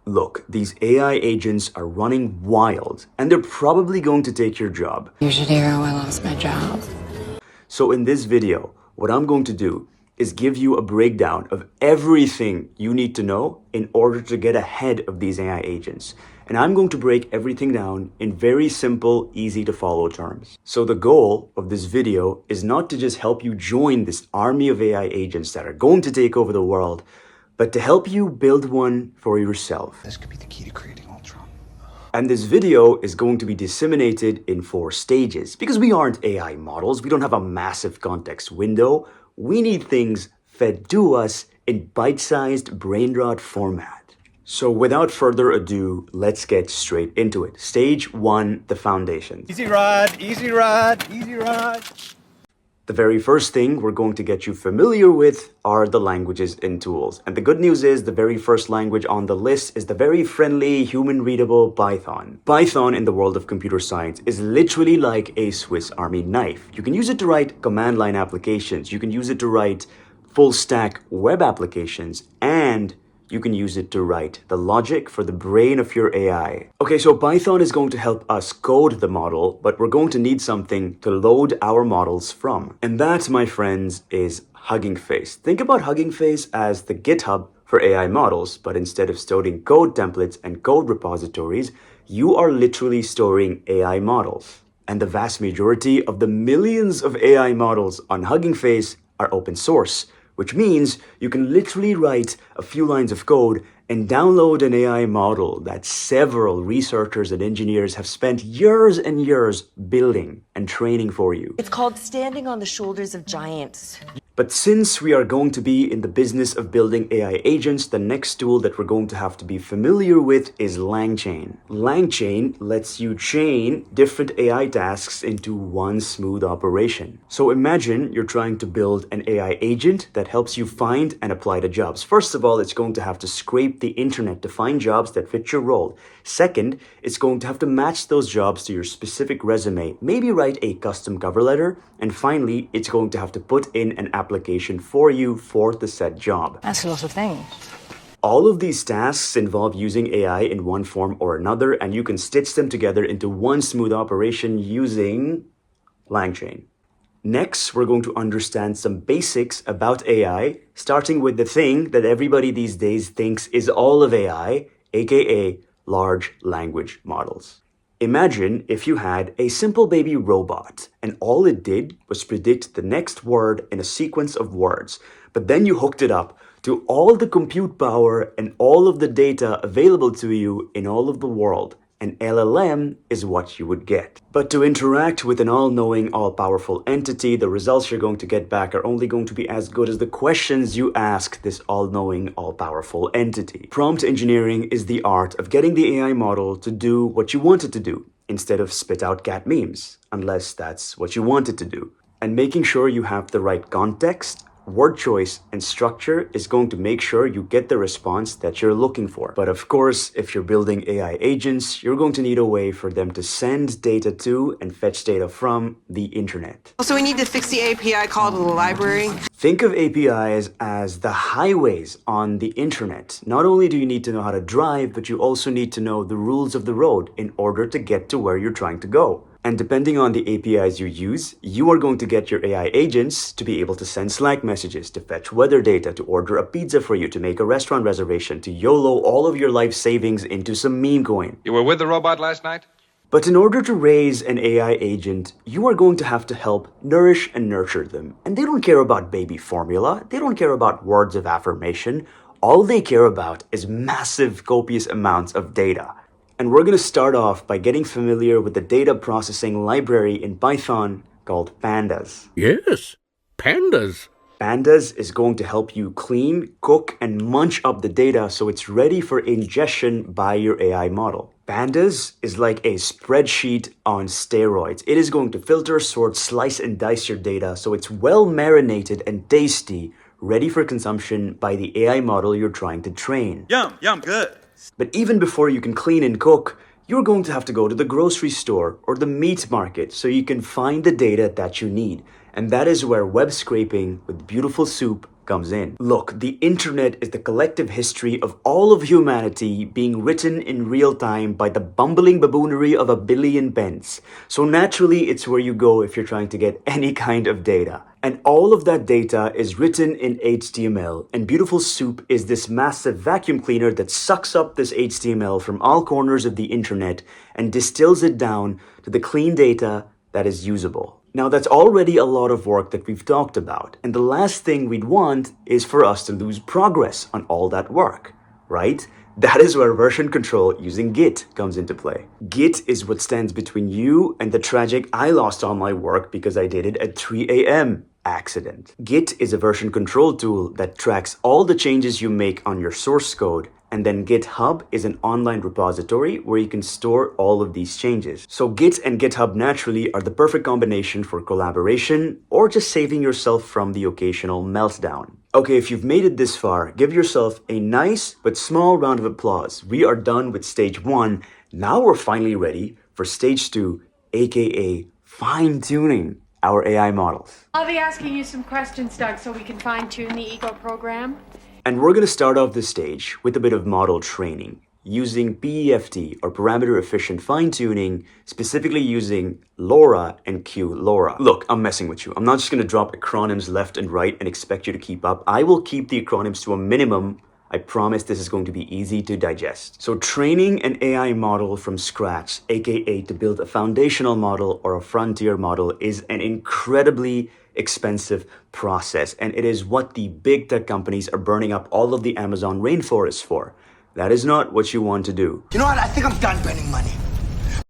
Look, these AI agents are running wild, and they're probably going to take your job. You should hear how I lost my job. So in this video, what I'm going to do is give you a breakdown of everything you need to know in order to get ahead of these AI agents. And I'm going to break everything down in very simple, easy to follow terms. So the goal of this video is not to just help you join this army of AI agents that are going to take over the world, but to help you build one for yourself. This could be the key to creating Ultron. And this video is going to be disseminated in 4 stages. Because we aren't AI models, we don't have a massive context window. We need things fed to us in bite-sized brain rot format. So without further ado, let's get straight into it. Stage 1, the foundations. Easy ride, easy ride, easy ride. The very first thing we're going to get you familiar with are the languages and tools. And the good news is the very first language on the list is the very friendly, human-readable Python. Python in the world of computer science is literally like a Swiss Army knife. You can use it to write command line applications. You can use it to write full stack web applications, and you can use it to write the logic for the brain of your AI. Okay, so Python is going to help us code the model, but we're going to need something to load our models from. And that, my friends, is Hugging Face. Think about Hugging Face as the GitHub for AI models, but instead of storing code templates and code repositories, you are literally storing AI models. And the vast majority of the millions of AI models on Hugging Face are open source, which means you can literally write a few lines of code and download an AI model that several researchers and engineers have spent years and years building and training for you. It's called standing on the shoulders of giants. But since we are going to be in the business of building AI agents, the next tool that we're going to have to be familiar with is LangChain. LangChain lets you chain different AI tasks into one smooth operation. So imagine you're trying to build an AI agent that helps you find and apply to jobs. First of all, it's going to have to scrape the internet to find jobs that fit your role. Second, it's going to have to match those jobs to your specific resume, maybe write a custom cover letter. And finally, it's going to have to put in an application for you for the said job. That's a lot of things. All of these tasks involve using AI in one form or another, and you can stitch them together into one smooth operation using LangChain. Next, we're going to understand some basics about AI, starting with the thing that everybody these days thinks is all of AI, aka large language models. Imagine if you had a simple baby robot and all it did was predict the next word in a sequence of words, but then you hooked it up to all the compute power and all of the data available to you in all of the world. An LLM is what you would get. But to interact with an all-knowing, all-powerful entity, the results you're going to get back are only going to be as good as the questions you ask this all-knowing, all-powerful entity. Prompt engineering is the art of getting the AI model to do what you want it to do, instead of spit out cat memes, unless that's what you want it to do. And making sure you have the right context, word choice, and structure is going to make sure you get the response that you're looking for. But of course, if you're building AI agents, you're going to need a way for them to send data to and fetch data from the internet. So we need to fix the API call to the library. Think of APIs as the highways on the internet. Not only do you need to know how to drive, but you also need to know the rules of the road in order to get to where you're trying to go. And depending on the APIs you use, you are going to get your AI agents to be able to send Slack messages, to fetch weather data, to order a pizza for you, to make a restaurant reservation, to YOLO all of your life savings into some meme coin. You were with the robot last night? But in order to raise an AI agent, you are going to have to help nourish and nurture them. And they don't care about baby formula. They don't care about words of affirmation. All they care about is massive, copious amounts of data. And we're going to start off by getting familiar with the data processing library in Python called Pandas. Yes, Pandas. Pandas is going to help you clean, cook, and munch up the data so it's ready for ingestion by your AI model. Pandas is like a spreadsheet on steroids. It is going to filter, sort, slice, and dice your data so it's well marinated and tasty, ready for consumption by the AI model you're trying to train. Yum, good. But even before you can clean and cook, you're going to have to go to the grocery store or the meat market so you can find the data that you need. And that is where web scraping with BeautifulSoup comes in. Look, the internet is the collective history of all of humanity being written in real time by the bumbling baboonery of a billion pens. So naturally, it's where you go if you're trying to get any kind of data. And all of that data is written in HTML, and BeautifulSoup is this massive vacuum cleaner that sucks up this HTML from all corners of the internet and distills it down to the clean data that is usable. Now that's already a lot of work that we've talked about, and the last thing we'd want is for us to lose progress on all that work, right? That is where version control using Git comes into play. Git is what stands between you and the tragic "I lost all my work because I did it at 3 a.m. accident. Git is a version control tool that tracks all the changes you make on your source code, and then GitHub is an online repository where you can store all of these changes. So Git and GitHub naturally are the perfect combination for collaboration or just saving yourself from the occasional meltdown. Okay, if you've made it this far, give yourself a nice but small round of applause. We are done with stage 1. Now we're finally ready for stage 2, aka fine-tuning our AI models. I'll be asking you some questions, Doug, so we can fine-tune the ego program. And we're going to start off this stage with a bit of model training using PEFT or parameter efficient fine-tuning, specifically using LoRA and QLoRA. Look, I'm messing with you. I'm not just going to drop acronyms left and right and expect you to keep up. I will keep the acronyms to a minimum. I promise this is going to be easy to digest. So training an AI model from scratch, aka to build a foundational model or a frontier model, is an incredibly expensive process, and it is what the big tech companies are burning up all of the Amazon rainforests for. That is not what you want to do. You know what? I think I'm done burning money.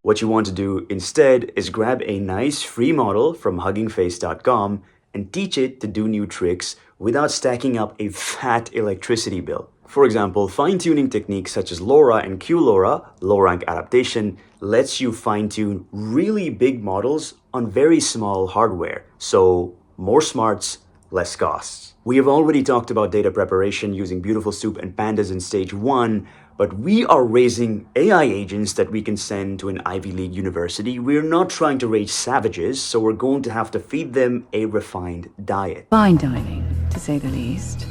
What you want to do instead is grab a nice free model from huggingface.com and teach it to do new tricks without stacking up a fat electricity bill. For example, fine-tuning techniques such as LoRA and QLoRA, low-rank adaptation, lets you fine-tune really big models on very small hardware. So more smarts, less costs. We have already talked about data preparation using BeautifulSoup and Pandas in stage 1, but we are raising AI agents that we can send to an Ivy League university. We're not trying to raise savages, so we're going to have to feed them a refined diet. Fine dining, to say the least.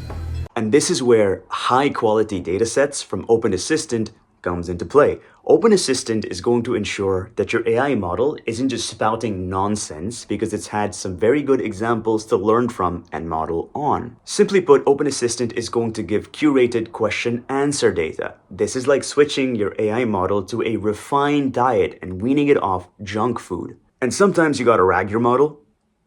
And this is where high-quality datasets from OpenAssistant comes into play. OpenAssistant is going to ensure that your AI model isn't just spouting nonsense because it's had some very good examples to learn from and model on. Simply put, OpenAssistant is going to give curated question-answer data. This is like switching your AI model to a refined diet and weaning it off junk food. And sometimes you gotta rag your model,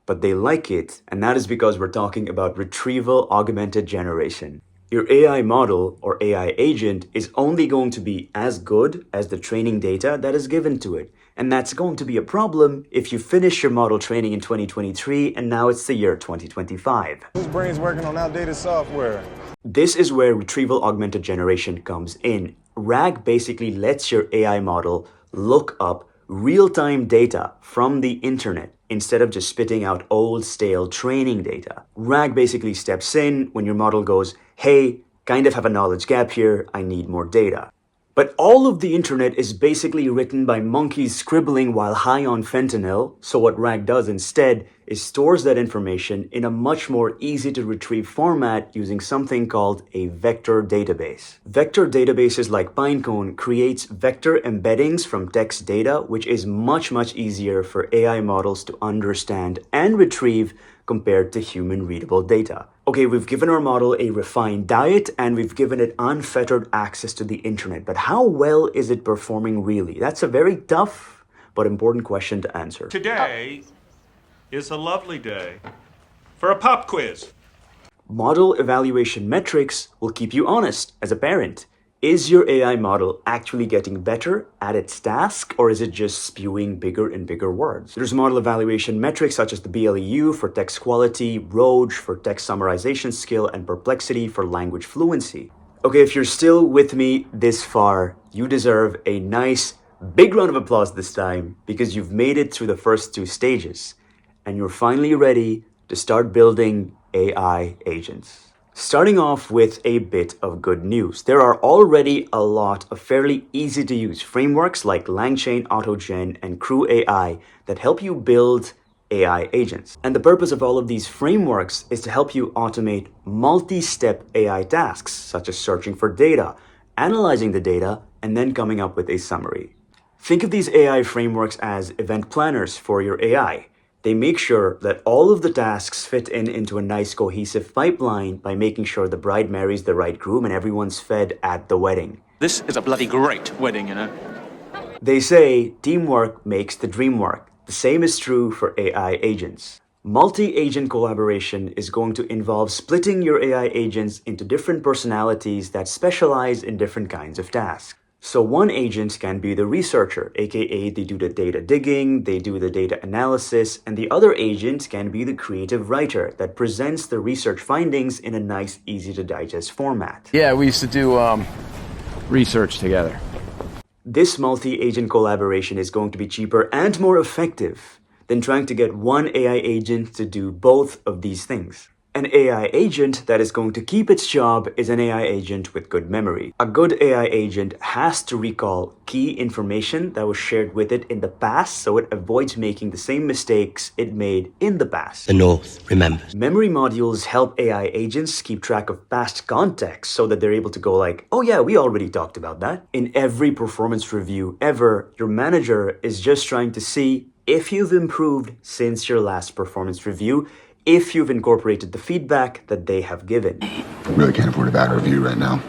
but they like it, and that is because we're talking about Retrieval-Augmented Generation. Your AI model or AI agent is only going to be as good as the training data that is given to it. And that's going to be a problem if you finish your model training in 2023 and now it's the year 2025. Whose brain's working on outdated software? This is where Retrieval-Augmented Generation comes in. RAG basically lets your AI model look up real-time data from the internet instead of just spitting out old, stale training data. RAG basically steps in when your model goes, hey, kind of have a knowledge gap here, I need more data. But all of the internet is basically written by monkeys scribbling while high on fentanyl, so what RAG does instead is stores that information in a much more easy to retrieve format using something called a vector database. Vector databases like Pinecone creates vector embeddings from text data, which is much easier for AI models to understand and retrieve compared to human readable data. Okay, we've given our model a refined diet and we've given it unfettered access to the internet, but how well is it performing really? That's a very tough but important question to answer. Today is a lovely day for a pop quiz. Model evaluation metrics will keep you honest as a parent. Is your AI model actually getting better at its task, or is it just spewing bigger and bigger words? There's model evaluation metrics such as the BLEU for text quality, ROUGE for text summarization skill, and perplexity for language fluency. Okay, if you're still with me this far, you deserve a nice big round of applause this time because you've made it through the first 2 stages and you're finally ready to start building AI agents. Starting off with a bit of good news. There are already a lot of fairly easy to use frameworks like LangChain, AutoGen, and Crew AI that help you build AI agents. And the purpose of all of these frameworks is to help you automate multi-step AI tasks, such as searching for data, analyzing the data, and then coming up with a summary. Think of these AI frameworks as event planners for your AI. They make sure that all of the tasks fit into a nice cohesive pipeline by making sure the bride marries the right groom and everyone's fed at the wedding. This is a bloody great wedding, you know. They say teamwork makes the dream work. The same is true for AI agents. Multi-agent collaboration is going to involve splitting your AI agents into different personalities that specialize in different kinds of tasks. So one agent can be the researcher, aka they do the data digging, they do the data analysis, and the other agent can be the creative writer that presents the research findings in a nice, easy to digest format. Yeah, we used to do research together. This multi-agent collaboration is going to be cheaper and more effective than trying to get one AI agent to do both of these things. An AI agent that is going to keep its job is an AI agent with good memory. A good AI agent has to recall key information that was shared with it in the past so it avoids making the same mistakes it made in the past. The North remembers. Memory modules help AI agents keep track of past context so that they're able to go like, oh yeah, we already talked about that. In every performance review ever, your manager is just trying to see if you've improved since your last performance review, if you've incorporated the feedback that they have given. Really can't afford a bad review right now.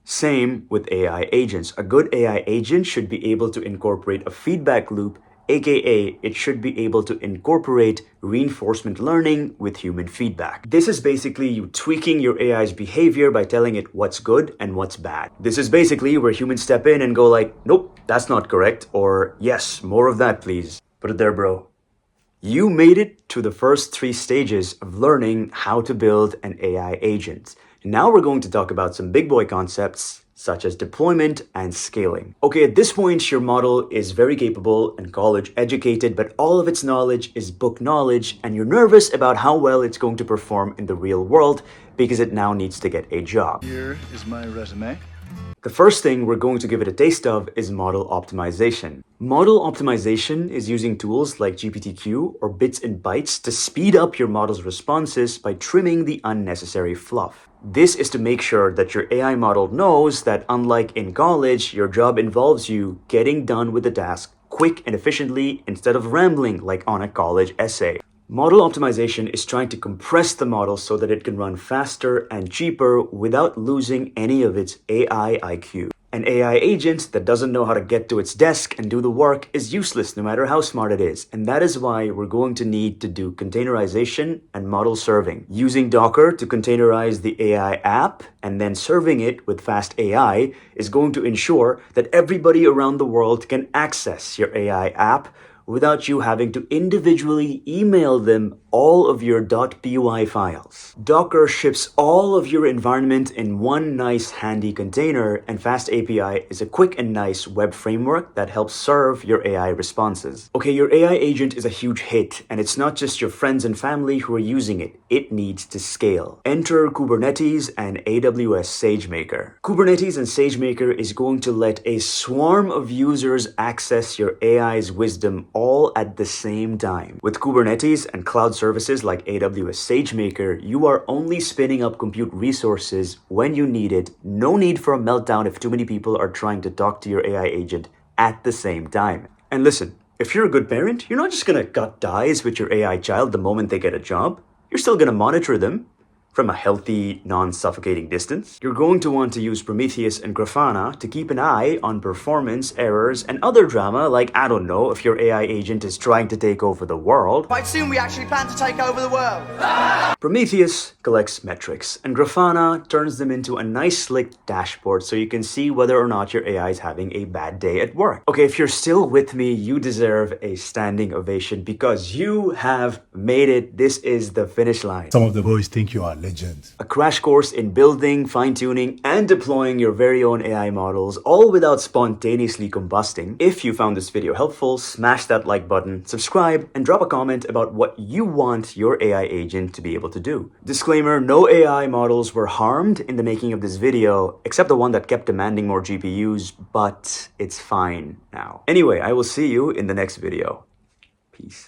Same with AI agents. A good AI agent should be able to incorporate a feedback loop, aka it should be able to incorporate reinforcement learning with human feedback. This is basically you tweaking your AI's behavior by telling it what's good and what's bad. This is basically where humans step in and go like, nope, that's not correct, or yes, more of that please. Put it there, bro. You made it to the first 3 stages of learning how to build an AI agent. Now we're going to talk about some big boy concepts such as deployment and scaling. Okay, at this point, your model is very capable and college educated, but all of its knowledge is book knowledge, and you're nervous about how well it's going to perform in the real world because it now needs to get a job. Here is my resume. The first thing we're going to give it a taste of is model optimization. Model optimization is using tools like GPTQ or Bits and Bytes to speed up your model's responses by trimming the unnecessary fluff. This is to make sure that your AI model knows that unlike in college, your job involves you getting done with the task quick and efficiently instead of rambling like on a college essay. Model optimization is trying to compress the model so that it can run faster and cheaper without losing any of its AI IQ. An AI agent that doesn't know how to get to its desk and do the work is useless no matter how smart it is. And that is why we're going to need to do containerization and model serving. Using Docker to containerize the AI app and then serving it with fast AI is going to ensure that everybody around the world can access your AI app without you having to individually email them all of your .py files. Docker ships all of your environment in one nice handy container, and Fast API is a quick and nice web framework that helps serve your AI responses. Okay, your AI agent is a huge hit, and it's not just your friends and family who are using it. It needs to scale. Enter Kubernetes and AWS SageMaker. Kubernetes and SageMaker is going to let a swarm of users access your AI's wisdom all at the same time. With Kubernetes and cloud services like AWS SageMaker, you are only spinning up compute resources when you need it. No need for a meltdown if too many people are trying to talk to your AI agent at the same time. And listen, if you're a good parent, you're not just gonna cut ties with your AI child the moment they get a job. You're still gonna monitor them from a healthy, non-suffocating distance. You're going to want to use Prometheus and Grafana to keep an eye on performance errors and other drama, like, I don't know, if your AI agent is trying to take over the world. Quite soon we actually plan to take over the world. Prometheus collects metrics, and Grafana turns them into a nice slick dashboard so you can see whether or not your AI is having a bad day at work. Okay, if you're still with me, you deserve a standing ovation because you have made it. This is the finish line. Some of the boys think you are legends. A crash course in building, fine-tuning, and deploying your very own AI models, all without spontaneously combusting. If you found this video helpful, smash that like button, subscribe, and drop a comment about what you want your AI agent to be able to do. Disclaimer, no AI models were harmed in the making of this video, except the one that kept demanding more GPUs, but it's fine now. Anyway, I will see you in the next video. Peace.